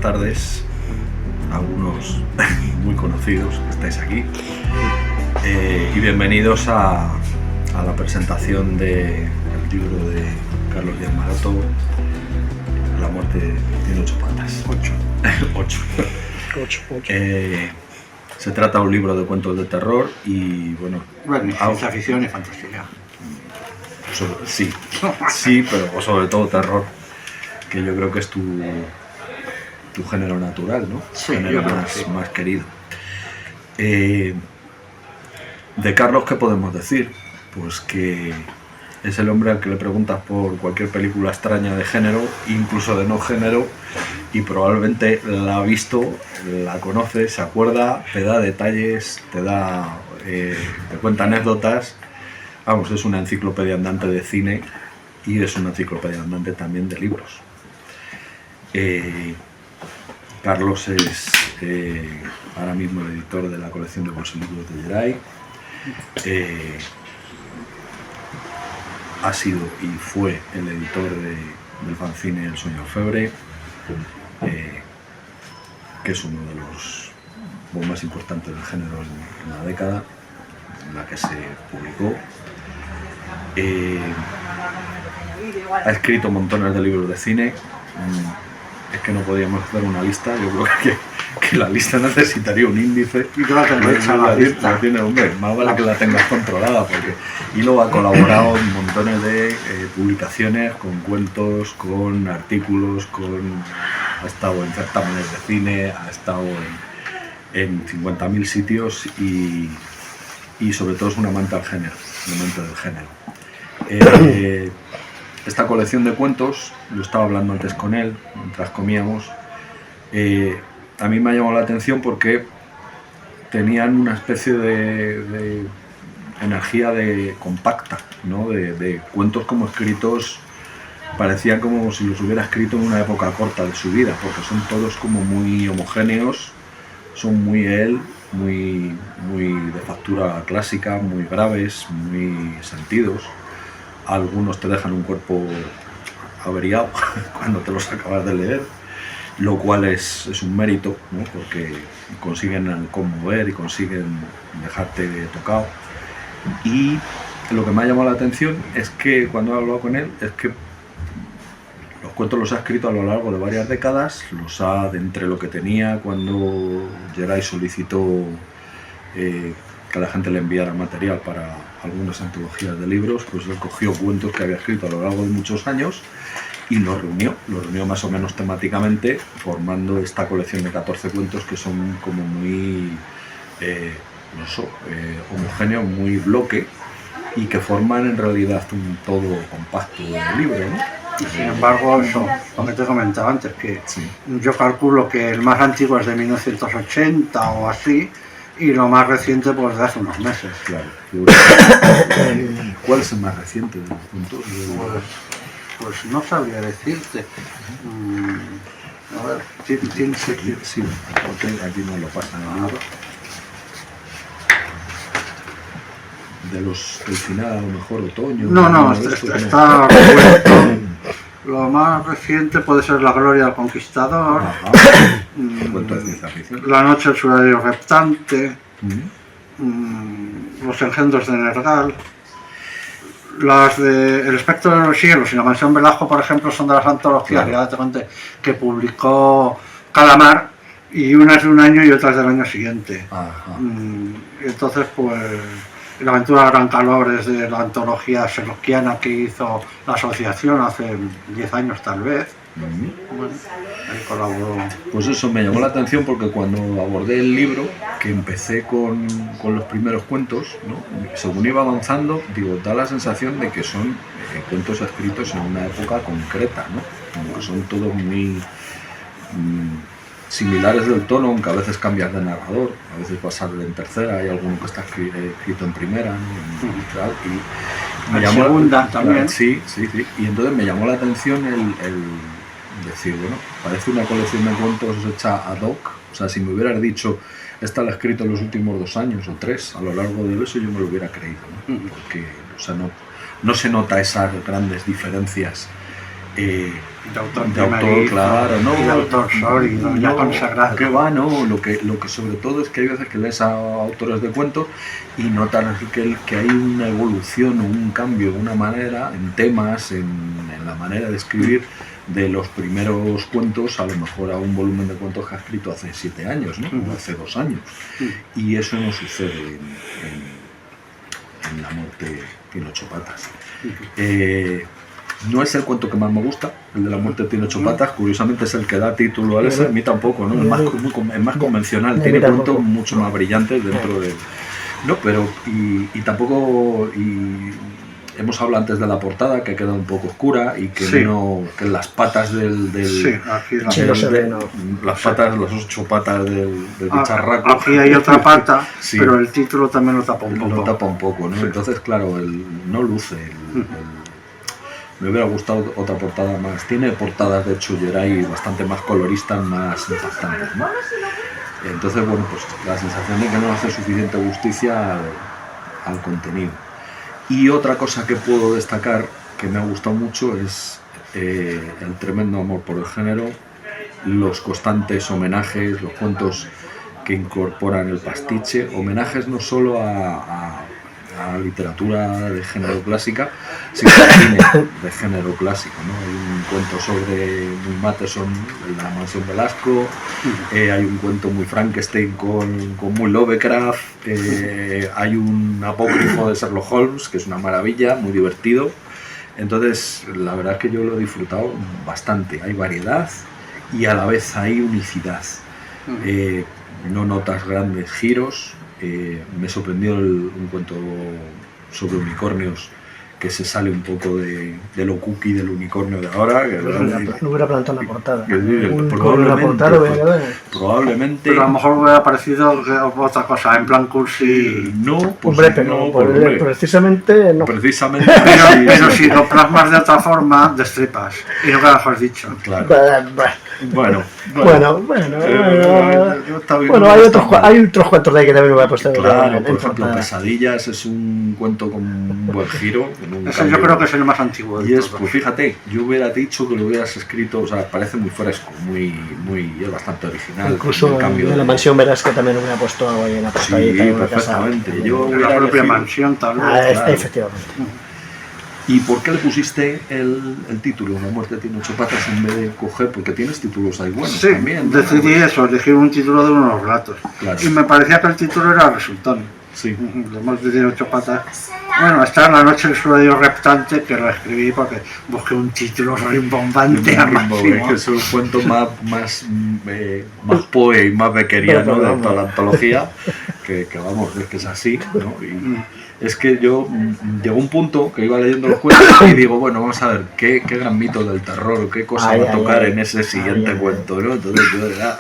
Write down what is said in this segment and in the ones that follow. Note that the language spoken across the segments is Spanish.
tardes, algunos muy conocidos que estáis aquí, y bienvenidos a la presentación del libro de Carlos Díaz Maroto, La muerte tiene 8 patas. 8. Se trata de un libro de cuentos de terror y bueno, ciencia ficción y fantasía. Sí, pero sobre todo terror, que yo creo que es tu género natural, ¿no? Sí, género más querido. De Carlos, ¿qué podemos decir? Pues que es el hombre al que le preguntas por cualquier película extraña de género, incluso de no género, y probablemente la ha visto, la conoce, se acuerda, te da detalles, te cuenta anécdotas. Vamos, es una enciclopedia andante de cine y es una enciclopedia andante también de libros. Carlos es ahora mismo el editor de la colección de bolsilibros de Geray. Ha sido y fue el editor del fanzine El Sueño Orfebre, que es uno de los más importantes del género en la década en la que se publicó. Ha escrito montones de libros de cine. Es que no podíamos hacer una lista. Yo creo que la lista necesitaría un índice. Y yo la tengo hecha la lista. La tiene, hombre, más vale que la tengas controlada, y luego ha colaborado en montones de publicaciones, con cuentos, con artículos, ha estado en certámenes de cine, ha estado en 50.000 sitios y sobre todo es un amante del género. Esta colección de cuentos, lo estaba hablando antes con él, mientras comíamos, a mí me ha llamado la atención porque tenían una especie de energía compacta, ¿no? de cuentos como escritos, parecían como si los hubiera escrito en una época corta de su vida, porque son todos como muy homogéneos, son muy él, muy de factura clásica, muy graves, muy sentidos. Algunos te dejan un cuerpo averiado cuando te los acabas de leer, lo cual es un mérito, ¿no? Porque consiguen conmover y consiguen dejarte tocado. Y lo que me ha llamado la atención es que cuando he hablado con él, es que los cuentos los ha escrito a lo largo de varias décadas, de entre lo que tenía cuando Geray solicitó que la gente le enviara material para algunas antologías de libros, pues él cogió cuentos que había escrito a lo largo de muchos años y los reunió más o menos temáticamente, formando esta colección de 14 cuentos que son como muy homogéneos, muy bloque, y que forman en realidad un todo compacto del libro, ¿no? Sin embargo, eso, lo que te comentaba antes, que sí. Yo calculo que el más antiguo es de 1980 o así, y lo más reciente pues de hace unos meses. Claro. ¿Cuál es el más reciente de los cuentos? Pues no sabría decirte. A ver, Sí, porque aquí no lo pasan en el libro. Del final, a lo mejor otoño. No, está revuelto. Lo más reciente puede ser La Gloria del Conquistador. Cuento de ciencia ficción. La noche del surario reptante. Los engendros de Nergal. Las de El espectro de los cielos y La mansión Velasco, por ejemplo, son de las antologías, claro, que ya te conté, que publicó Calamar, y unas de un año y otras del año siguiente. Entonces, pues, La aventura de Gran Calor es de la antología sherlockiana que hizo la asociación hace 10 años tal vez. Bueno, ahí colaboró. Pues eso me llamó la atención porque cuando abordé el libro, que empecé con los primeros cuentos, ¿no? Según iba avanzando, da la sensación de que son cuentos escritos en una época concreta, ¿no? Como que son todos muy similares del tono, aunque a veces cambias de narrador, a veces pasar en tercera, hay alguno que está escrito en primera, ¿no? Y me llamó segunda también. Sí, y entonces me llamó la atención el decir, bueno, parece una colección de cuentos hecha ad hoc. O sea, si me hubieras dicho, esta la he escrito en los últimos 2 años o 3, a lo largo de eso yo me lo hubiera creído, ¿no? Porque, o sea, no se nota esas grandes diferencias de autor, claro, no, y de autor sólido, ya consagrado. Que va, no, lo que sobre todo es que hay veces que lees a autores de cuentos y notas que hay una evolución o un cambio de una manera en temas, en la manera de escribir de los primeros cuentos, a lo mejor a un volumen de cuentos que ha escrito hace 7 años, ¿no? O hace 2 años. Y eso no sucede en La muerte tiene 8 patas. No es el cuento que más me gusta, el de La muerte tiene 8 patas, curiosamente es el que da título a ese, a mí tampoco, ¿no? Es más convencional, tiene cuentos mucho más brillantes dentro de... No, pero... Y tampoco... Hemos hablado antes de la portada, que queda un poco oscura y que que las patas las patas, las 8 patas del bicharraco. Aquí hay otra pata, pero el título también lo tapa un poco. Lo tapa un poco, ¿no? Entonces, claro, no luce. Me hubiera gustado otra portada más. Tiene portadas, de hecho, Geray bastante más coloristas, más impactantes, ¿no? Entonces, bueno, pues la sensación de que no hace suficiente justicia al contenido. Y otra cosa que puedo destacar, que me ha gustado mucho, es el tremendo amor por el género, los constantes homenajes, los cuentos que incorporan el pastiche, homenajes no solo a literatura de género clásica, sino a cine de género clásico, ¿no? Hay un cuento sobre muy Matheson, La mansión Velasco, hay un cuento muy Frankenstein con muy Lovecraft, hay un apócrifo de Sherlock Holmes, que es una maravilla, muy divertido. Entonces, la verdad es que yo lo he disfrutado bastante. Hay variedad y a la vez hay unicidad. No notas grandes giros. Me sorprendió un cuento sobre unicornios que se sale un poco de lo cookie del unicornio de ahora. Que no hubiera plantado una portada. Probablemente. Pero a lo mejor hubiera parecido otra cosa, en plan cursi. No, pues hombre, pero no, precisamente no. Precisamente. Pero si lo plasmas de otra forma, destripas. Y no que has dicho. Claro. Bueno, hay otros cuentos de ahí que también me voy a postar. Claro, por ejemplo, Pesadillas es un cuento con un buen giro. Ese yo creo que es el más antiguo de todos. Pues fíjate, yo hubiera dicho que lo hubieras escrito, o sea, parece muy fresco, es bastante original. Incluso de La mansión Velasco también hubiera puesto algo ahí en la portadita. Sí, perfectamente. Yo la propia mansión, tal vez. Claro. Efectivamente. ¿Y por qué le pusiste el título? La muerte tiene 8 patas en vez de coger, porque tienes títulos ahí buenos también, ¿no? Decidí eso, elegí un título de unos relatos. Claro. Y me parecía que el título era resultante. Sí. La muerte tiene 8 patas. Bueno, esta es La noche del sueño reptante, que lo escribí porque busqué un título rimbombante al máximo. Que es un cuento más poe y más beckeriano de toda la antología, que vamos, es que es así, ¿no? Y es que yo llegó un punto que iba leyendo los cuentos y digo, bueno, vamos a ver qué gran mito del terror, qué cosa va a tocar en ese siguiente cuento, ¿no? Entonces yo era,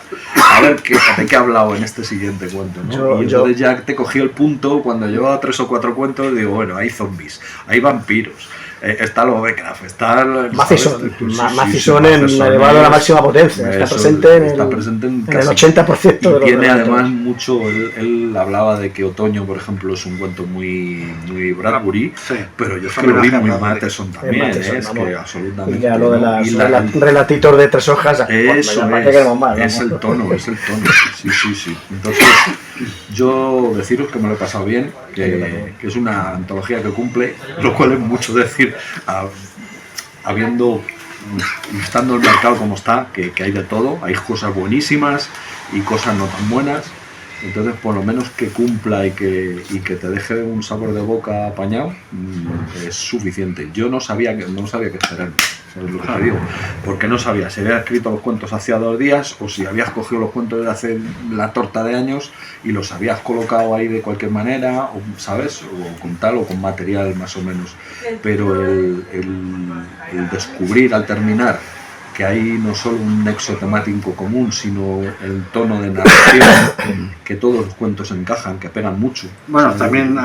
a ver de qué he hablado en este siguiente cuento, ¿no? Y entonces ya te cogí el punto cuando llevaba 3 o 4 cuentos, digo, bueno, hay zombies, hay vampiros, está Lovecraft, está Matheson elevado a la máxima potencia, está presente en el 80% de los y tiene además mucho, él hablaba de que Otoño, por ejemplo, es un cuento muy Bradbury, pero yo es que lo vi muy Matheson también, es que absolutamente. Y ya lo de las relatitos de 3 hojas, eso es el tono, sí. Entonces, yo deciros que me lo he pasado bien, que es una antología que cumple, lo cual es mucho decir, estando el mercado como está, que hay de todo, hay cosas buenísimas y cosas no tan buenas, entonces por lo menos que cumpla y que te deje un sabor de boca apañado es suficiente. Yo no sabía que esperar, ¿sabes lo que te digo? Porque no sabía si había escrito los cuentos hacía 2 días o si habías cogido los cuentos de hace la torta de años y los habías colocado ahí de cualquier manera, o, ¿sabes? O con tal o con material más o menos. Pero el descubrir al terminar que hay no solo un nexo temático común, sino el tono de narración, que todos los cuentos encajan, que pegan mucho. Bueno, también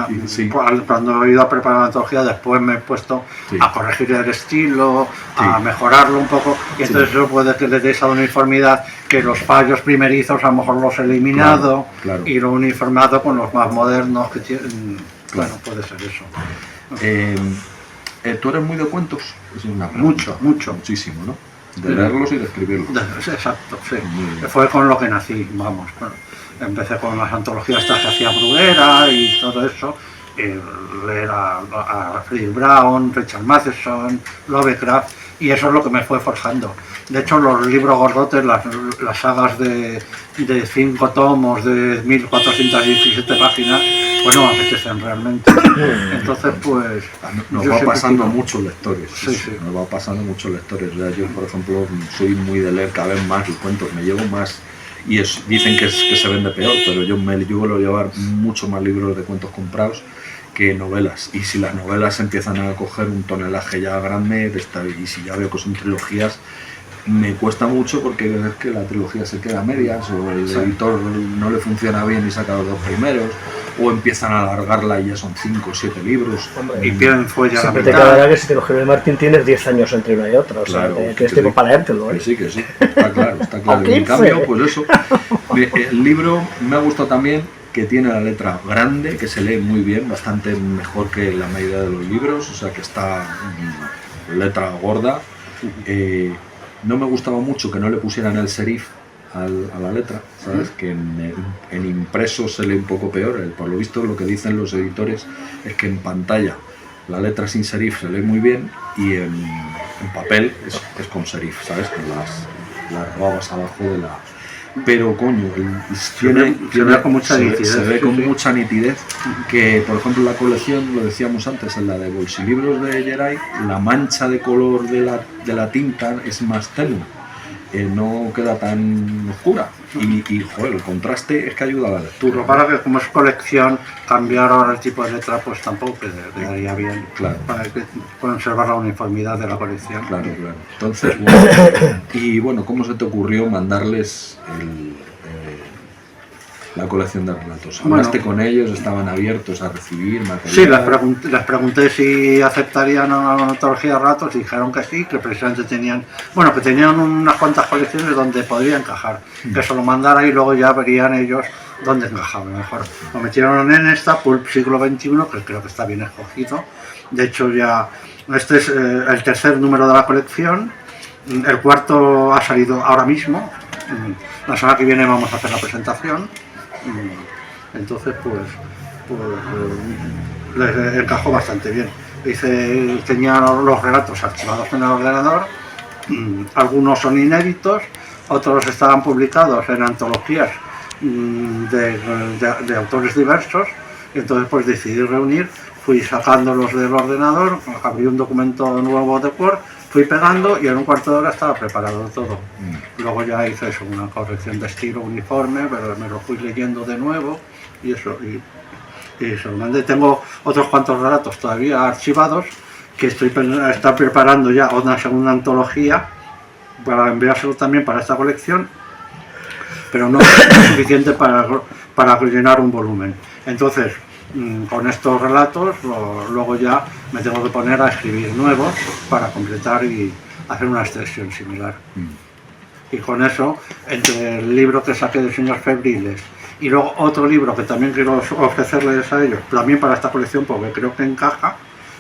cuando he ido a preparar la antología, después me he puesto a corregir el estilo, a mejorarlo un poco, y entonces eso puede que le dé esa uniformidad, que los fallos primerizos a lo mejor los he eliminado, y lo uniformado con los más modernos que tienen. Bueno, puede ser eso. ¿Tú eres muy de cuentos? Es una pregunta. Mucho. Muchísimo, ¿no? De leerlos y de escribirlos. Exacto, sí. Fue con lo que nací, vamos. Empecé con las antologías que hacía Bruguera y todo eso. Leer a Freddie Brown, Richard Matheson, Lovecraft, y eso es lo que me fue forjando. De hecho, los libros gordotes, las sagas de 5 tomos de 1417 páginas, pues no me apetecen realmente. Entonces, pues... Nos va pasando a muchos lectores. Sí. Nos va pasando a muchos lectores. Yo, por ejemplo, soy muy de leer cada vez más los cuentos, me llevo más... Y dicen que se vende peor, pero yo me suelo llevar mucho más libros de cuentos comprados que novelas. Y si las novelas empiezan a coger un tonelaje ya grande, y si ya veo que son trilogías, me cuesta mucho porque es que la trilogía se queda a medias, o el editor no le funciona bien y saca los 2 primeros, o empiezan a alargarla y ya son 5 o 7 libros. Hombre, y pierden fuelle a la mitad. Te quedará que si te coges de Martín tienes 10 años entre una y otra, o claro, sea, tienes tiempo para leértelo. Que sí, está claro. En cambio, pues eso, el libro me ha gustado también que tiene la letra grande, que se lee muy bien, bastante mejor que la mayoría de los libros, o sea que está letra gorda. No me gustaba mucho que no le pusieran el serif a la letra, ¿sabes? Que en impreso se lee un poco peor. Por lo visto, lo que dicen los editores es que en pantalla la letra sin serif se lee muy bien y en papel es con serif, ¿sabes? Con las rabas abajo de la... Pero coño, se ve con mucha nitidez, que por ejemplo la colección, lo decíamos antes, en la de bolsilibros de Geray, la mancha de color de la tinta es más tenue, no queda tan oscura y joder, el contraste es que ayuda a la lectura. Lo para que como es colección, cambiar ahora el tipo de letra pues tampoco quedaría bien, claro, para conservar la uniformidad de la colección. Claro. Entonces, bueno, y bueno, ¿cómo se te ocurrió mandarles la colección de relatos? ¿Hablaste con ellos? ¿Estaban abiertos a recibir material? Sí, les pregunté si aceptarían una antología de relatos y dijeron que sí, que precisamente tenían unas cuantas colecciones donde podría encajar, que se lo mandara y luego ya verían ellos dónde encajaba mejor. Lo metieron en esta Pulp siglo XXI, que creo que está bien escogido. De hecho, ya este es el 3er número de la colección, el 4º ha salido ahora mismo, la semana que viene vamos a hacer la presentación. Entonces les encajó bastante bien. Tenía los relatos archivados en el ordenador, algunos son inéditos, otros estaban publicados en antologías de autores diversos, y entonces pues decidí reunir, fui sacándolos del ordenador, abrí un documento nuevo de Word, fui pegando y en un cuarto de hora estaba preparado todo. Luego ya hice eso, una corrección de estilo uniforme, pero me lo fui leyendo de nuevo y eso. Y se lo mandé. Tengo otros cuantos relatos todavía archivados que está preparando ya una segunda antología para enviárselo también para esta colección, pero no es suficiente para llenar un volumen. Entonces, con estos relatos, luego ya me tengo que poner a escribir nuevos para completar y hacer una extensión similar. Y con eso, entre el libro que saqué de Sueños Febriles y luego otro libro que también quiero ofrecerles a ellos, también para esta colección porque creo que encaja,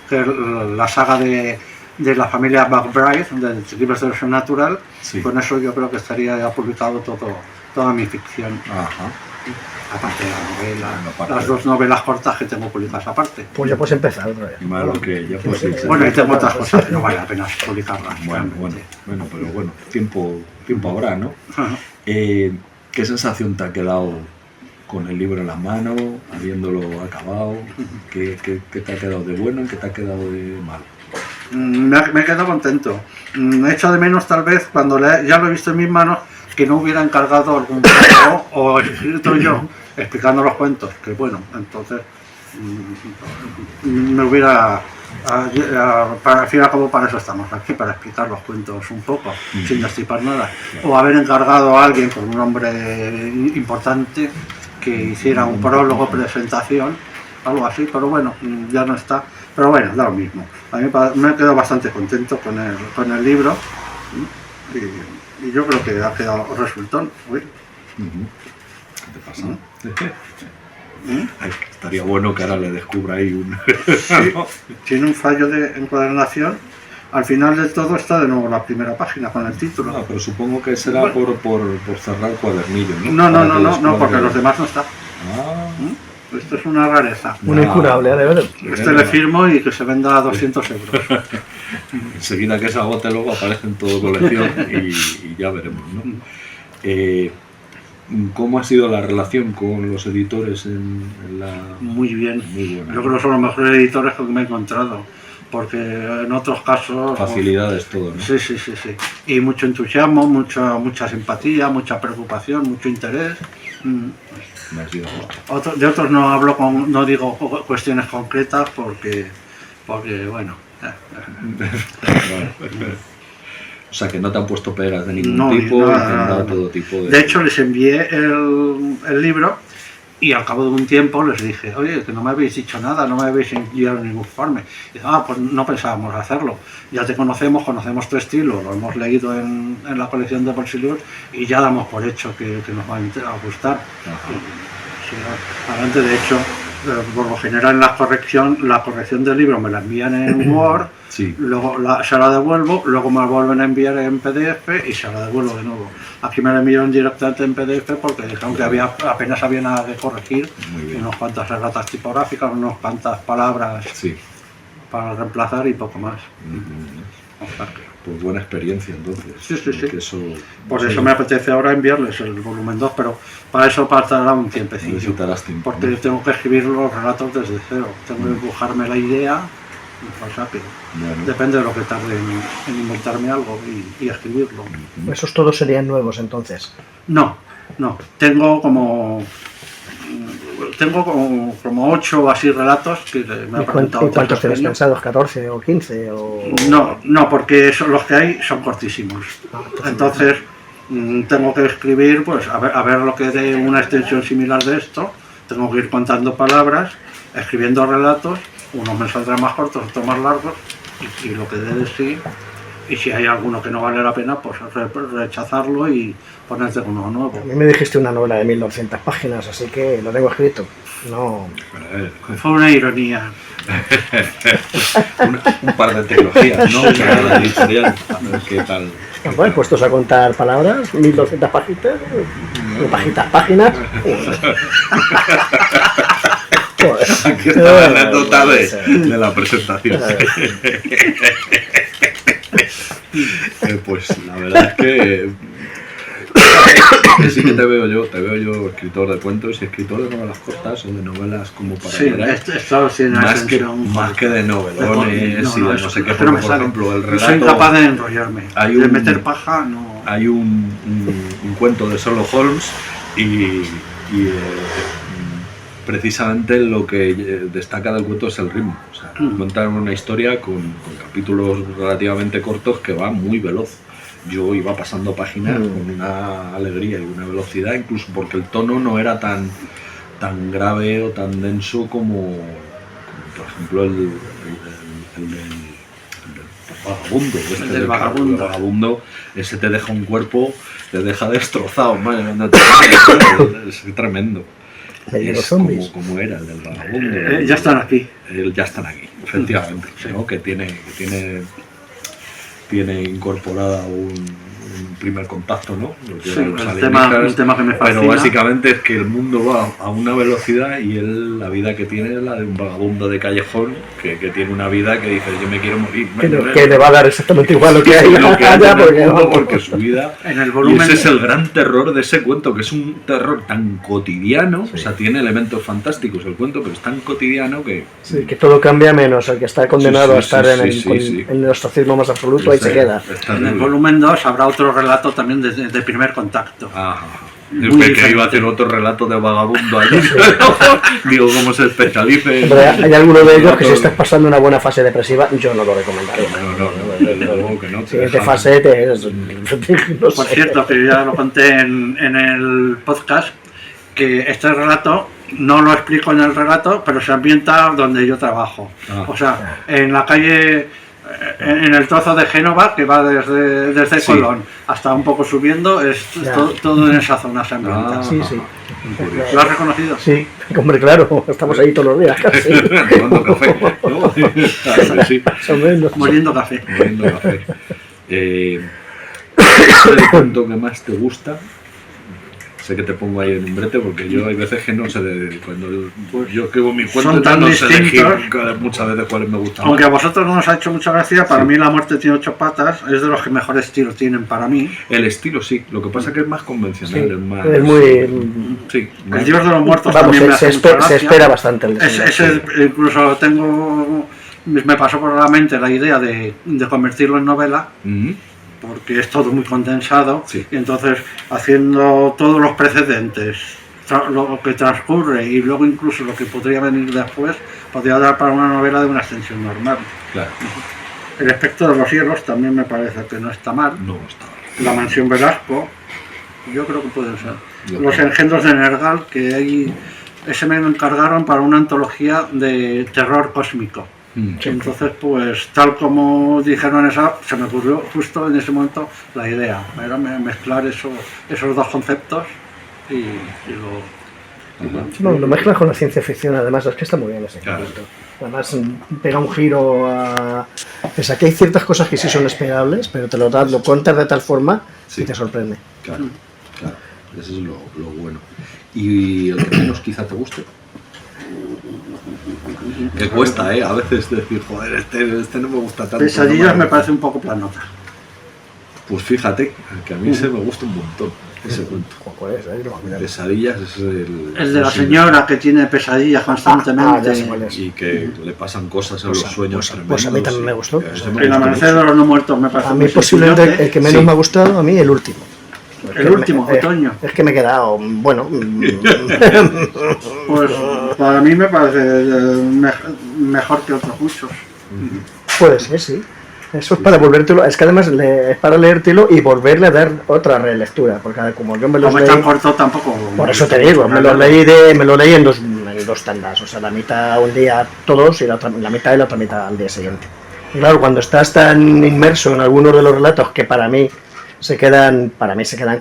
que es la saga de la familia McBride, de libros de versión natural. Sí. Con eso yo creo que estaría ya publicado toda mi ficción. Ajá. Aparte de la novela, las 2 novelas cortas que tengo publicadas aparte. Pues ya puedes empezar otra vez. Bueno, y tengo otras cosas que no vale la pena publicarlas. Bueno, pero bueno, tiempo habrá, ¿no? ¿Qué sensación te ha quedado con el libro en la mano, habiéndolo acabado? ¿Qué te ha quedado de bueno y qué te ha quedado de malo? Me he quedado contento. He hecho de menos tal vez cuando ya lo he visto en mis manos que no hubiera encargado algún cuento o escrito yo explicando los cuentos, que bueno, entonces me hubiera al fin y al cabo para eso estamos aquí, para explicar los cuentos un poco, sin destripar nada, o haber encargado a alguien con un nombre importante que hiciera un prólogo, presentación, algo así, pero bueno, ya no está, pero bueno, da lo mismo. A mí me he quedado bastante contento con el libro y yo creo que ha quedado resultón. ¿Qué te pasa? Estaría bueno que ahora le descubra ahí un... Sí, tiene un fallo de encuadernación. Al final de todo está de nuevo la primera página con el título. No, pero supongo que será por cerrar el cuadernillo, ¿no? No, porque los demás no está. Esto es una rareza. Un incurable, de verdad. Este le firmo y que se venda a 200 euros. Enseguida que se agote luego aparece en todo colección y ya veremos, ¿no? ¿Cómo ha sido la relación con los editores en la...? Muy bien. Muy buena. Yo creo que son los mejores editores que me he encontrado. Porque en otros casos... Facilidades todo, ¿no? Sí. Y mucho entusiasmo, mucha simpatía, mucha preocupación, mucho interés. De otros no hablo no digo cuestiones concretas porque bueno... O sea, que no te han puesto pegas de ningún tipo, te han dado todo tipo de... De hecho, les envié el libro y al cabo de un tiempo les dije, oye, que no me habéis dicho nada, no me habéis enviado ningún informe. Y dije, pues no pensábamos hacerlo. Ya te conocemos tu estilo, lo hemos leído en la colección de Bolsillos y ya damos por hecho que nos va a gustar. Adelante, de hecho, por lo general la corrección del libro me la envían en Word, luego se la devuelvo, luego me la vuelven a enviar en PDF y se la devuelvo de nuevo. Aquí me la enviaron directamente en PDF porque dijeron que apenas había nada que corregir, unas cuantas erratas tipográficas, unas cuantas palabras para reemplazar y poco más. Pues buena experiencia entonces. Sí. Por eso me apetece ahora enviarles el volumen 2, pero para eso pasará un tiempecillo. Necesitarás tiempo. Porque tengo que escribir los relatos desde cero. Tengo que dibujarme la idea, pues rápido. Depende de lo que tarde en inventarme algo y escribirlo. ¿Esos todos serían nuevos entonces? No. Tengo como 8 o así relatos que me han preguntado. ¿Y cuántos tienes pensados? ¿14 o 15? No, porque los que hay son cortísimos. Entonces tengo que escribir, pues a ver lo que dé una extensión similar de esto. Tengo que ir contando palabras, escribiendo relatos. Unos me saldrán más cortos, otros más largos. Y lo que dé de sí. Y si hay alguno que no vale la pena, pues rechazarlo y ponerte uno nuevo. A mí me dijiste una novela de 1200 páginas, así que lo tengo escrito. No. Fue una ironía. un par de trilogías, ¿no? Cada editorial. A ver qué tal. Bueno, puestos a contar palabras, 1200 páginas. Páginas. Aquí está la anécdota de la presentación. Pues la verdad es que sí que te veo yo escritor de cuentos y escritor de novelas cortas o de novelas como para más que de novelones y de no sé qué, por ejemplo el relato. Soy incapaz de enrollarme, de meter paja, no. Hay un cuento de Sherlock Holmes y precisamente lo que destaca del cuento es el ritmo. O sea, cuentan una historia con capítulos relativamente cortos que va muy veloz. Yo iba pasando páginas con una alegría y una velocidad, incluso porque el tono no era tan grave o tan denso como por ejemplo el del vagabundo. El vagabundo, ese te deja un cuerpo, te deja destrozado, es tremendo. Es como era el del vagabundo. Ya están aquí. Ya están aquí, efectivamente. ¿No? Que tiene incorporada un primer contacto, ¿no? Un tema que me fascina. Pero básicamente es que el mundo va a una velocidad y la vida que tiene es la de un vagabundo de callejón que tiene una vida que dice yo me quiero morir. Que le va a dar exactamente igual lo que hay allá porque su vida en el volumen, y ese es el gran terror de ese cuento, que es un terror tan cotidiano, o sea, tiene elementos fantásticos el cuento, pero es tan cotidiano que todo cambia menos el que está condenado a estar en el ostracismo más absoluto, ahí se queda. En el volumen 2 habrá otro relato también de primer contacto. Que iba a hacer otro relato de vagabundo allí. Digo, como se especialice. Hay alguno de ellos que si estás pasando una buena fase depresiva, yo no lo recomendaría. No. Siguiente fase Por cierto, que ya lo conté en el podcast, que este relato no lo explico en el relato, pero se ambienta donde yo trabajo. O sea, en la calle, en el trozo de Génova que va desde Colón hasta un poco subiendo, es todo en esa zona se ambienta. ¿Lo has reconocido? Sí, hombre, claro, estamos ahí todos los días casi. Tomando café, ¿no? Claro que sí. Moliendo café. Moliendo café. ¿El cuento que más te gusta? Sé que te pongo ahí en un brete porque yo hay veces que no sé cuando yo escribo mi cuento no sé elegir muchas veces cuáles me gustan. Aunque a vosotros no os ha hecho mucha gracia, para mí La muerte tiene 8 patas es de los que mejor estilo tienen para mí. El estilo sí, lo que pasa es que es más convencional, sí, es más... Es muy... Sí, El Dios de los muertos vamos, también me hace mucha gracia. Se espera bastante el desenlace. Incluso me pasó por la mente la idea de convertirlo en novela. Porque es todo muy condensado, sí. Y entonces haciendo todos los precedentes, lo que transcurre y luego incluso lo que podría venir después, podría dar para una novela de una extensión normal. Claro. El espectro de los cielos también me parece que no está mal. No está mal. La mansión Velasco, yo creo que pueden ser. Los engendros de Nergal, que ahí ese me encargaron para una antología de terror cósmico. Entonces, pues tal como dijeron esa, se me ocurrió justo en ese momento la idea, era mezclar esos dos conceptos y lo mezclas con la ciencia ficción, además, es que está muy bien ese concepto. Además, pega un giro a... Pese a que hay ciertas cosas que sí son esperables, pero te lo cuentas de tal forma y te sorprende. Claro, eso es lo bueno. ¿Y el que menos quizá te guste? Que cuesta, a veces decir, joder, este no me gusta tanto. Pesadillas me parece un poco planota. Pues fíjate, que a mí se me gusta un montón ese cuento. Pesadillas es el de la señora que tiene pesadillas constantemente. Y que le pasan cosas en los sueños. Pues a mí también me gustó. El amanecer de los no muertos me parece. A mí posiblemente el que menos me ha gustado, a mí el último. El último, otoño. Es que me he quedado, bueno... Pues para mí me parece mejor que otros muchos. Puede ser, sí. Eso es para volvértelo, es que además es para leértelo y volverle a dar otra relectura, porque como yo me los leí... tan corto tampoco... Por eso te digo, me lo leí en dos tandas, o sea, la mitad un día todos y la mitad y la otra mitad al día siguiente. Y claro, cuando estás tan inmerso en algunos de los relatos que para mí se quedan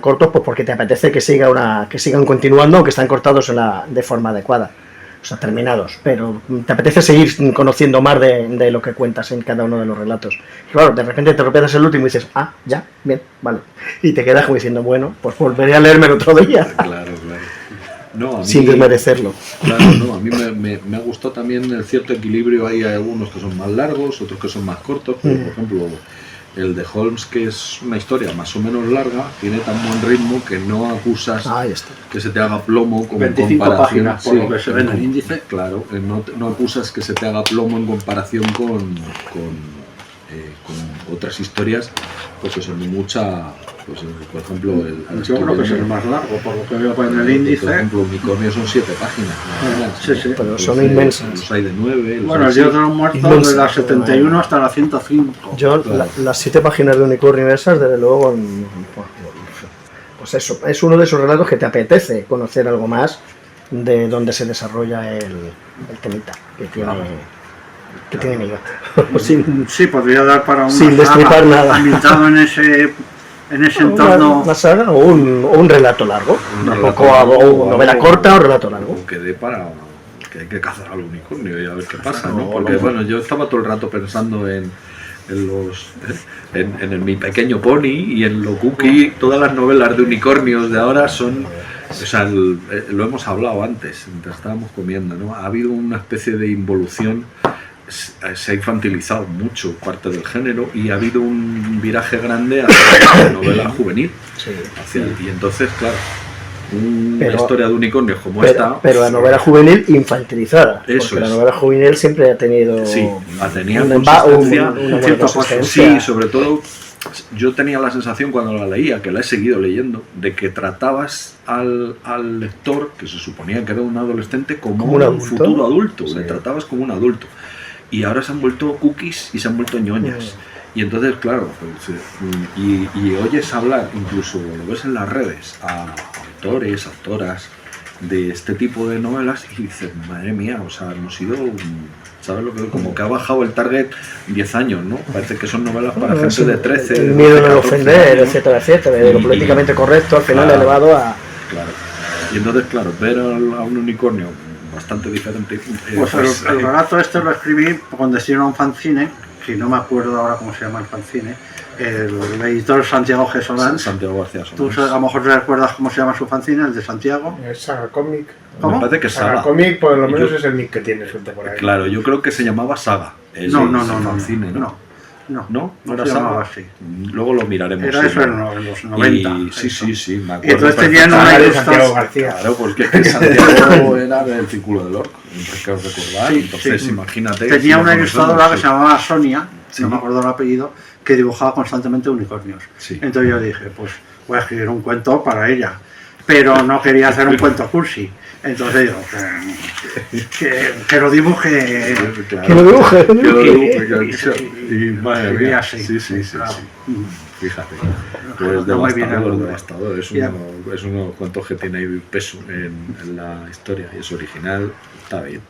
cortos, pues porque te apetece que sigan continuando, aunque están cortados de forma adecuada, o sea, terminados, pero te apetece seguir conociendo más de lo que cuentas en cada uno de los relatos. Y claro, de repente te tropiezas el último y dices, ya, bien, vale, y te quedas como diciendo, bueno, pues volveré a leerme el otro día. Claro. No, a mí, sin desmerecerlo. Claro, no, a mí me ha gustado también el cierto equilibrio. Hay algunos que son más largos, otros que son más cortos, pero, por ejemplo, el de Holmes, que es una historia más o menos larga, tiene tan buen ritmo que no acusas que se te haga plomo como 25 en comparación páginas por lo que se ve en el índice. Claro, no acusas que se te haga plomo en comparación con otras historias, porque son mucha, pues, por ejemplo, yo creo que es el más largo, por lo que veo en el índice. Por ejemplo, Unicornio son 7 páginas. Sí, pero son inmensas. Los hay de 9. Bueno, el Dios de los muertos de las 71 hasta las 105. Yo, las 7 páginas de Unicornio esas, desde luego, pues eso, es uno de esos relatos que te apetece conocer algo más de donde se desarrolla el temita que tiene mi gato. Sí, podría dar para una sin destripar nada. Ambientado en ese entorno. Una saga o un relato largo. O novela corta o relato largo. O que dé para que hay que cazar al unicornio y a ver qué pasa, ¿no? Porque bueno, yo estaba todo el rato pensando en Mi pequeño pony y en lo cookie. Todas las novelas de unicornios de ahora son... O sea, lo hemos hablado antes, mientras estábamos comiendo, ¿no? Ha habido una especie de involución, se ha infantilizado mucho parte del género y ha habido un viraje grande hacia la novela juvenil. Sí. Y entonces, claro, una historia de unicornios como esta... Pero la novela juvenil infantilizada. Eso porque la novela juvenil siempre ha tenido... Sí, tenía una cierta sí, sobre todo... Yo tenía la sensación cuando la leía, que la he seguido leyendo, de que tratabas al lector, que se suponía que era un adolescente, como un futuro adulto, sí. Le tratabas como un adulto. Y ahora se han vuelto cookies y se han vuelto ñoñas. Y entonces, claro, pues, y oyes hablar, incluso lo ves en las redes, a autores, autoras de este tipo de novelas y dices, madre mía, o sea, hemos ido... ¿Sabes lo que? Como que ha bajado el target 10 años, ¿no? Parece que son novelas para gente de 13... El miedo de ofender, etcétera, etcétera, de lo políticamente correcto, al final elevado a... Claro. Y entonces, claro, ver a un unicornio bastante diferente. Pues el relato este lo escribí cuando hicieron un fanzine, que no me acuerdo ahora cómo se llama el fanzine, el editor Santiago G. Solán. Santiago García Solán. Tú a lo mejor te recuerdas cómo se llama su fanzine, el de Santiago. Es Saga Comic. ¿Cómo? Me parece que es Saga Saga. Comic, por lo menos es el nick que tiene gente por ahí. Claro, yo creo que se llamaba Saga. No, Fanzine, no era se llamaba Saga. así. Luego lo miraremos. Era sí, eso en los 90. Sí, me acuerdo. Y entonces tenían Saga una de Santiago ilustración. García. Claro, porque Santiago era del Círculo del Orco, que os recordáis. Sí, Entonces, sí. imagínate. Tenía si una lo conocemos, ilustradora que sí. se llamaba Sonia, Sí. no me acuerdo el apellido, que dibujaba constantemente unicornios. Sí. Entonces yo dije, pues voy a escribir un cuento para ella. Pero no quería hacer un cuento cursi. Entonces digo, que lo dibuje. Claro. Que lo dibuje. Que lo dibuje. Y madre escribía mía. así. Sí. Claro. Fíjate. No Pues me viene el devastador, nombre. devastador. Es Ya. unos cuantos que tiene ahí peso en la historia y es original, está bien.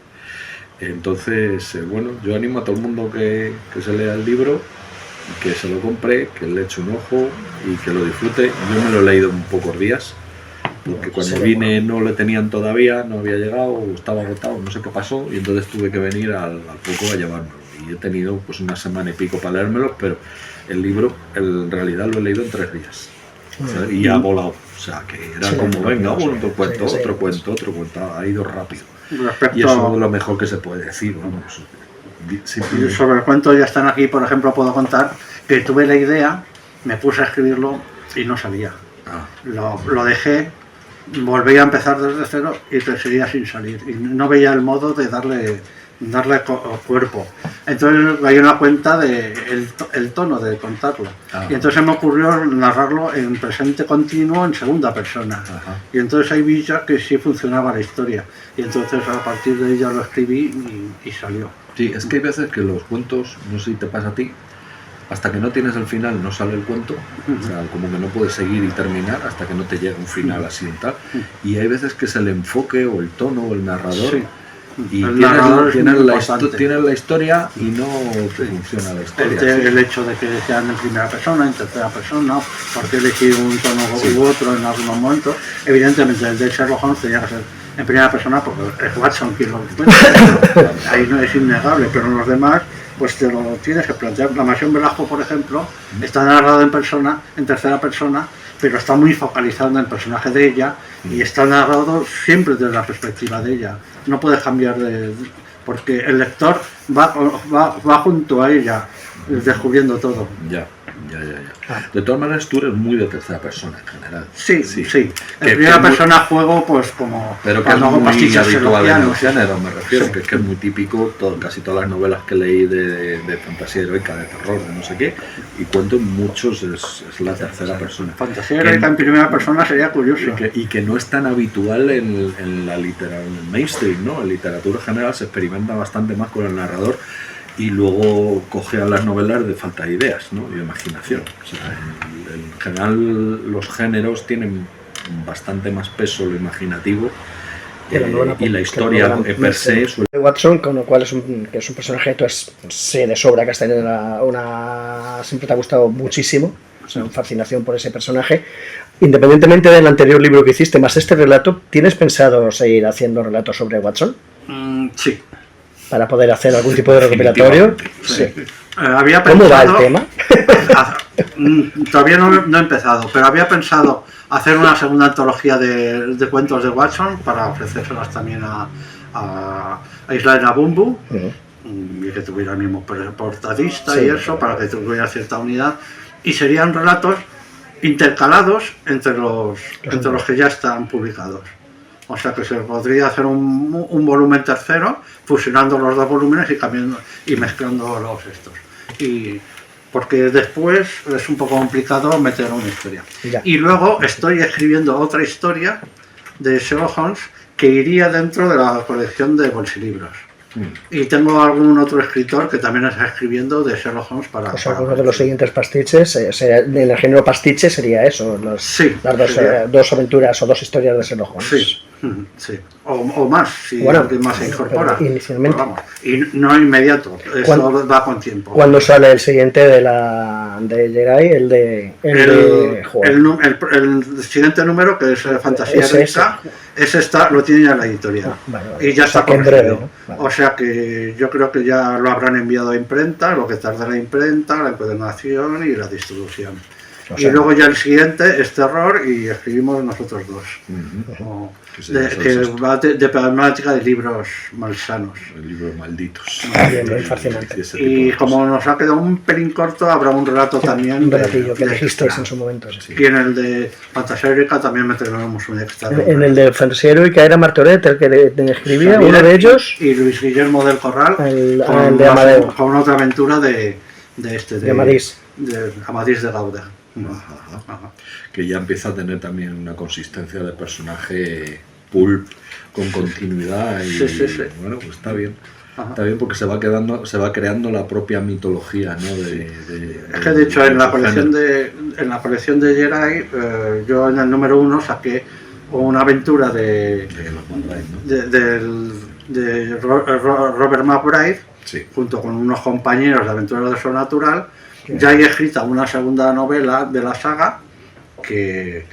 Entonces, bueno, yo animo a todo el mundo que se lea el libro, que se lo compre, que le eche un ojo y que lo disfrute. Yo me lo he leído en pocos días, porque cuando Sí, vine no le tenían todavía, no había llegado, o estaba agotado, no sé qué pasó, y entonces tuve que venir al poco a llevármelo. Y he tenido pues una semana y pico para leérmelo, pero el libro en realidad lo he leído en 3 días. ¿sabes? Y ha volado, o sea que era Sí, como, venga, sí, otro cuento, sí, otro sí. cuento, otro cuento, ha ido rápido. Respecto Y eso es lo mejor que se puede decir, vamos. Sí, Y sobre el cuento ya están aquí, por ejemplo, puedo contar que tuve la idea, me puse a escribirlo y no salía. Ah, Lo dejé, volví a empezar desde cero y seguía sin salir. Y no veía el modo de darle cuerpo. Entonces me di una cuenta de el tono de contarlo. Ah. Y entonces me ocurrió narrarlo en presente continuo en segunda persona. Ajá. Y entonces ahí vi ya que sí funcionaba la historia. Y entonces a partir de ella lo escribí y salió. Sí, es que hay veces que los cuentos, no sé si te pasa a ti, hasta que no tienes el final no sale el cuento, o sea, como que no puedes seguir y terminar hasta que no te llega un final así y tal. Y hay veces que es el enfoque o el tono o el narrador. Sí. Y El tienes, narrador es tienes muy la importante. tienes la historia y no te funciona la historia. El hecho de que sean en primera persona, en tercera persona, porque elegir un tono u otro en algunos momentos. Evidentemente el de Sherlock Holmes tenía que ser en primera persona porque es Watson quien lo cuenta. Ahí no es innegable, pero en los demás pues te lo tienes que plantear. La Mansión Velasco, por ejemplo, está narrado en persona, en tercera persona, pero está muy focalizado en el personaje de ella y está narrado siempre desde la perspectiva de ella. No puedes cambiar porque el lector va junto a ella descubriendo todo. Ya. De todas maneras, tú eres muy de tercera persona en general. Sí. Que- En primera que persona juego pues como Pero que es cuando hago muy pastiches habitual en el sherlockianos. género, me refiero, Sí. que es muy típico, casi todas las novelas que leí de fantasía heroica, de terror, de no sé qué, y cuento en muchos es la tercera persona. Fantasía heroica en primera persona sería curioso. Y que no es tan habitual en la literatura mainstream, ¿no? En literatura general se experimenta bastante más con el narrador y luego coge a las novelas de falta de ideas, ¿no? Y de imaginación. O sea, en general los géneros tienen bastante más peso lo imaginativo y la historia per se suele... Watson, con lo cual que es un personaje que tú sé de sobra que has tenido siempre te ha gustado muchísimo, o sea, una fascinación por ese personaje. Independientemente del anterior libro que hiciste, más este relato, ¿tienes pensado seguir haciendo relatos sobre Watson? Sí. Para poder hacer algún tipo de recopilatorio. Sí. Había ¿Cómo va el pensado- tema? Todavía no he empezado, pero había pensado hacer una segunda antología de cuentos de Watson para ofrecérselas también a Isla de Nabumbu y que tuviera el mismo portadista Sí, y eso, para que tuviera cierta unidad. Y serían relatos intercalados entre los que ya están publicados. O sea que se podría hacer un volumen tercero, fusionando los dos volúmenes y cambiando y mezclando los estos. Porque después es un poco complicado meter una historia. Ya. Y luego estoy escribiendo otra historia de Sherlock Holmes que iría dentro de la colección de bolsilibros. Y tengo algún otro escritor que también está escribiendo de Sherlock Holmes para... O sea, para- uno de los siguientes pastiches, en el género pastiche sería eso, Sí, las sería. dos aventuras o dos historias de Sherlock Holmes. Sí, Sí, o más, si Bueno, alguien más se incorpora. pero inicialmente. Pero vamos, y no inmediato, eso ¿Cuándo- va con tiempo. ¿Cuándo sale el siguiente de Jedi? Joder. El siguiente número, que es Fantasía Ese, Heroica, ese lo tiene ya la editorial. Vale. Y ya O sea, está que en breve, corregido. ¿no? Vale. O sea que yo creo que ya lo habrán enviado a imprenta, lo que tarda la imprenta, la encuadernación y la distribución. O sea, y luego ya el siguiente es terror y escribimos nosotros dos. O que va de temática de libros malsanos. Libros malditos. Bien, fascinante. Y ese tipo Y de como nos ha quedado un pelín corto, habrá un relato también. un relatillo que de dijisteis extra. en su momento. Sí. Y en el de Fantasía Heroica también meteremos un extra. En el de Fantasía Heroica era Martoret el que escribía, Xavier uno de ellos, y Luis Guillermo del Corral el de Amadeo. con otra aventura de Amadís. de Amadís de Gauda. Ajá. Que ya empieza a tener también una consistencia de personaje pulp con continuidad y Sí. bueno, pues está bien. Ajá. Está bien porque se va creando la propia mitología, ¿no? Es que de hecho en la colección de Jedi, yo en el número 1 saqué una aventura de los McBride, ¿no? de Robert McBride, Sí. junto con unos compañeros de Aventuras de Sobrenatural. Ya hay escrita una segunda novela de la saga que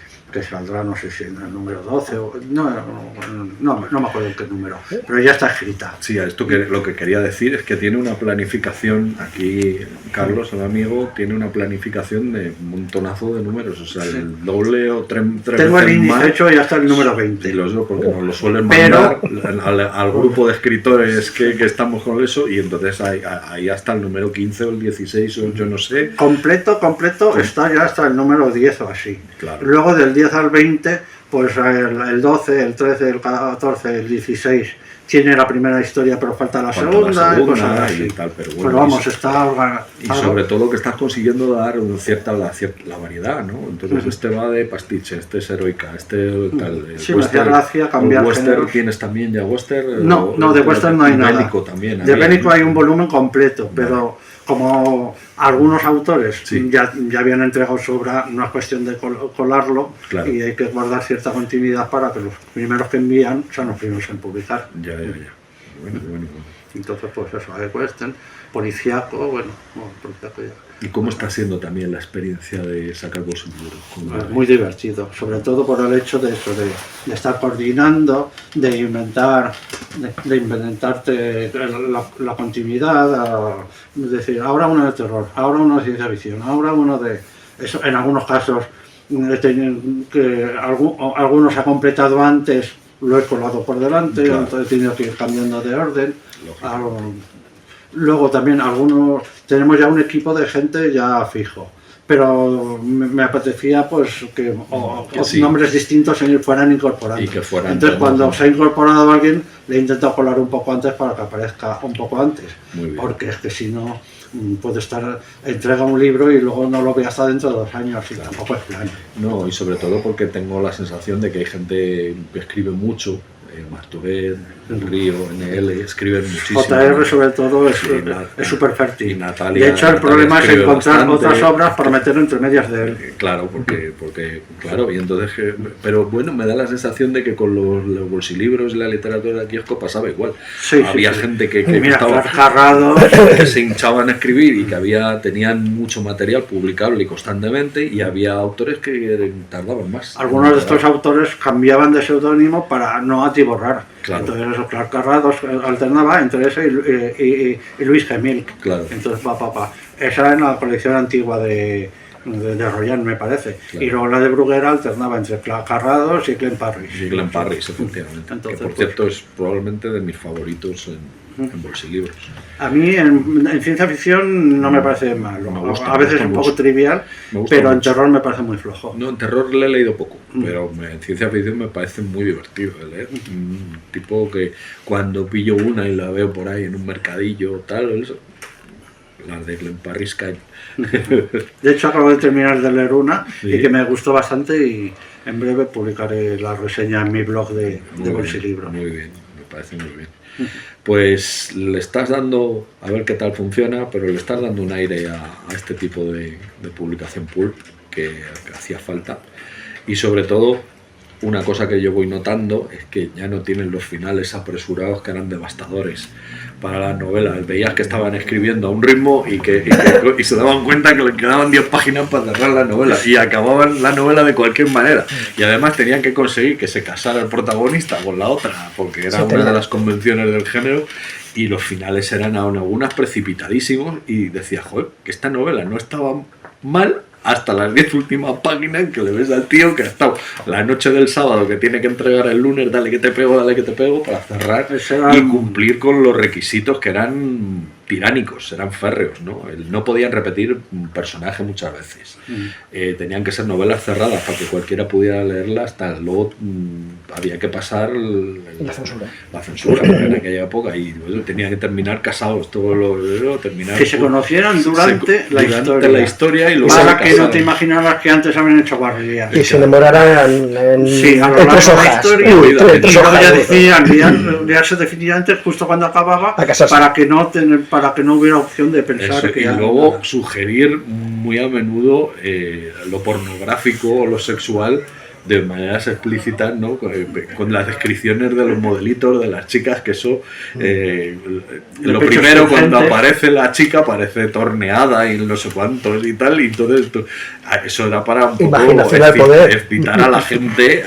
saldrá, no sé si en el número 12 o no me acuerdo en qué número, pero ya está escrita. Sí, a esto lo que quería decir es que tiene una planificación, aquí Carlos, el amigo, tiene una planificación de un montonazo de números, o sea, Sí. el doble o tres Tengo el veces índice más. hecho y hasta el número 20. Y los dos, porque nos lo suelen Pero- mandar al grupo de escritores que estamos con eso, y entonces ahí hasta el número 15 o el 16 o yo no sé. Completo, Sí. está ya hasta el número 10 o así. Claro. Luego del 10 al 20, pues el 12, el 13, el 14, el 16 tiene la primera historia, pero falta la Falta segunda, la y cosas segunda así. y tal, pero bueno, Pero vamos, y está Y sobre todo que estás consiguiendo dar la variedad, ¿no? Entonces Ujú. este va de pastiche, este es heroica, este tal. el Sí, me hacía gracia cambiar el western géneros. tienes también ya western. No, de western no hay nada. Bélico también. De había, bélico ¿no? hay un volumen completo, pero como algunos autores Sí. ya habían entregado su obra, no es cuestión de colarlo, Claro. y hay que guardar cierta continuidad para que los primeros que envían sean los primeros en publicar. Ya. Bueno. Entonces, pues eso, hay western, policíaco, policíaco ya. ¿Y cómo está siendo también la experiencia de sacar vos un libro? Pues muy divertido, sobre todo por el hecho de eso, de estar coordinando, de inventarte la continuidad, es decir, ahora uno de terror, ahora uno de ciencia ficción, ahora uno de eso. En algunos casos algunos se ha completado antes, lo he colado por delante, Claro. entonces he tenido que ir cambiando de orden. Lógico. Luego también tenemos ya un equipo de gente ya fijo, pero me apetecía pues que sí. nombres distintos se fueran incorporando. Y que fueran Entonces todos, cuando ¿no? se ha incorporado alguien le he intentado colar un poco antes para que aparezca un poco antes, Muy bien. porque es que si no puede entrega un libro y luego no lo ve hasta dentro de 2 años y tampoco es plan. No, y sobre todo porque tengo la sensación de que hay gente que escribe mucho. Martorell, Río, NL, escriben muchísimo. JR sobre todo es Y súper fértil. y Natalia- De hecho el Natalia problema es escribe encontrar bastante. otras obras para meter entre medias de él. Claro, porque claro, y entonces, pero bueno, me da la sensación de que con los bolsilibros y la literatura de kiosco pasaba igual. Sí, había sí. gente que Mira, estaba Carrado, que se hinchaban a escribir y que tenían mucho material publicable y constantemente, y había autores que tardaban más. algunos de estos autores cambiaban de seudónimo para no atiborrar. Claro. Entonces eso, Clark Carrados alternaba entre ese y Luis Gemil. Claro. Entonces, esa en la colección antigua de Royan, me parece. Claro. Y luego la de Bruguera alternaba entre Clark Carrados y Glenn Parrish. Y Glenn Parrish, efectivamente. Entonces, que por pues, cierto es probablemente de mis favoritos en bolsilibros. A mí en ciencia ficción no me parece malo. Me gusta, a veces me es un gusta poco mucho. trivial, Me gusta pero en mucho. terror me parece muy flojo. No, en terror le he leído poco, pero en ciencia ficción me parece muy divertido de leer. Un tipo que cuando pillo una y la veo por ahí en un mercadillo tal, eso, las de Glenn Parrish caen. De hecho, acabo de terminar de leer una Sí. y que me gustó bastante, y en breve publicaré la reseña en mi blog de Muy Bolsilibro. bien, muy bien, me parece muy bien. Pues le estás dando, a ver qué tal funciona, pero le estás dando un aire a este tipo de publicación pulp que hacía falta. Y sobre todo, una cosa que yo voy notando es que ya no tienen los finales apresurados que eran devastadores para las novelas. Veías que estaban escribiendo a un ritmo y se daban cuenta que le quedaban 10 páginas para cerrar la novela y acababan la novela de cualquier manera. Y además tenían que conseguir que se casara el protagonista con la otra, porque era una de las convenciones del género, y los finales eran aún algunas precipitadísimos y decías, joder, que esta novela no estaba mal hasta las 10 últimas páginas, que le ves al tío que ha estado la noche del sábado que tiene que entregar el lunes, dale que te pego, para cerrar y cumplir con los requisitos que eran tiránicos, eran férreos, ¿no? No podían repetir un personaje muchas veces. Tenían que ser novelas cerradas para que cualquiera pudiera leerlas, hasta luego había que pasar la censura en aquella época, y luego tenían que terminar casados, todo lo terminar, que se conocieran durante la historia y luego para que no te imaginaras que antes habían hecho guarrerías y se enamoraran en a lo largo tres de la hojas. historia, Uy, y tres luego hojas. ya decidían liarse definitivamente justo cuando acababa, A casarse. para que no hubiera opción de pensar eso, que y ya luego nada. sugerir muy a menudo lo pornográfico o lo sexual de maneras explícitas, ¿no? Con las descripciones de los modelitos de las chicas, que eso lo pecho primero cuando surgente. aparece la chica parece torneada y no sé cuántos y tal, y entonces eso era para un poco Imaginación al poder. excitar a la gente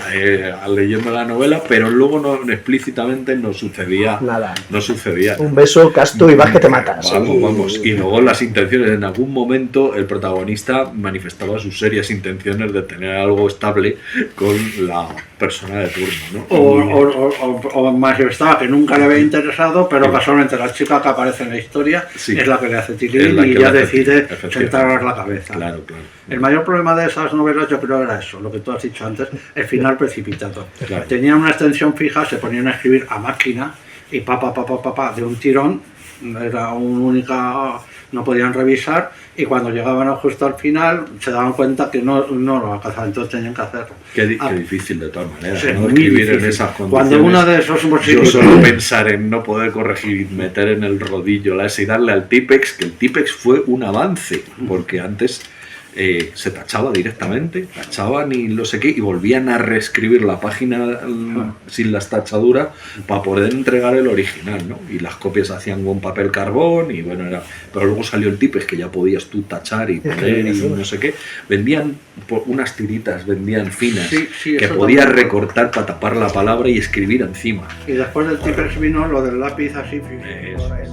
leyendo la novela, pero luego no, explícitamente no sucedía Nada. no sucedía Un beso casto y vas que te matas. Vamos. Y luego las intenciones, en algún momento el protagonista manifestaba sus serias intenciones de tener algo estable con la persona de turno, ¿no? O manifestaba que nunca le había interesado, pero Sí. casualmente la chica que aparece en la historia Sí. es la que le hace Es tilín la y que ya le hace decide tilín, efectivamente. sentarle la cabeza. Claro. El mayor problema de esas novelas yo creo era eso, lo que tú has dicho antes, el final precipitado. Claro. Tenían una extensión fija, se ponían a escribir a máquina y de un tirón, era una única, no podían revisar, y cuando llegaban justo al final se daban cuenta que no lo alcanzaban, entonces tenían que hacerlo. Qué difícil de todas maneras, Sí, ¿no? muy Escribir en difícil. esas condiciones. Cuando una de esos Yo solo pensar en no poder corregir, meter en el rodillo la S y darle al Tipex, que el Tipex fue un avance, porque antes se tachaba directamente, tachaban y no sé qué, y volvían a reescribir la página sin las tachaduras para poder entregar el original, ¿no? Y las copias se hacían con papel carbón, y bueno, pero luego salió el Tipex, que ya podías tú tachar y poner y no sé qué. Vendían unas tiritas, vendían finas, Sí, que eso podías también. recortar para tapar la palabra y escribir encima. Y después del Tipex vino lo del lápiz así. Eso es.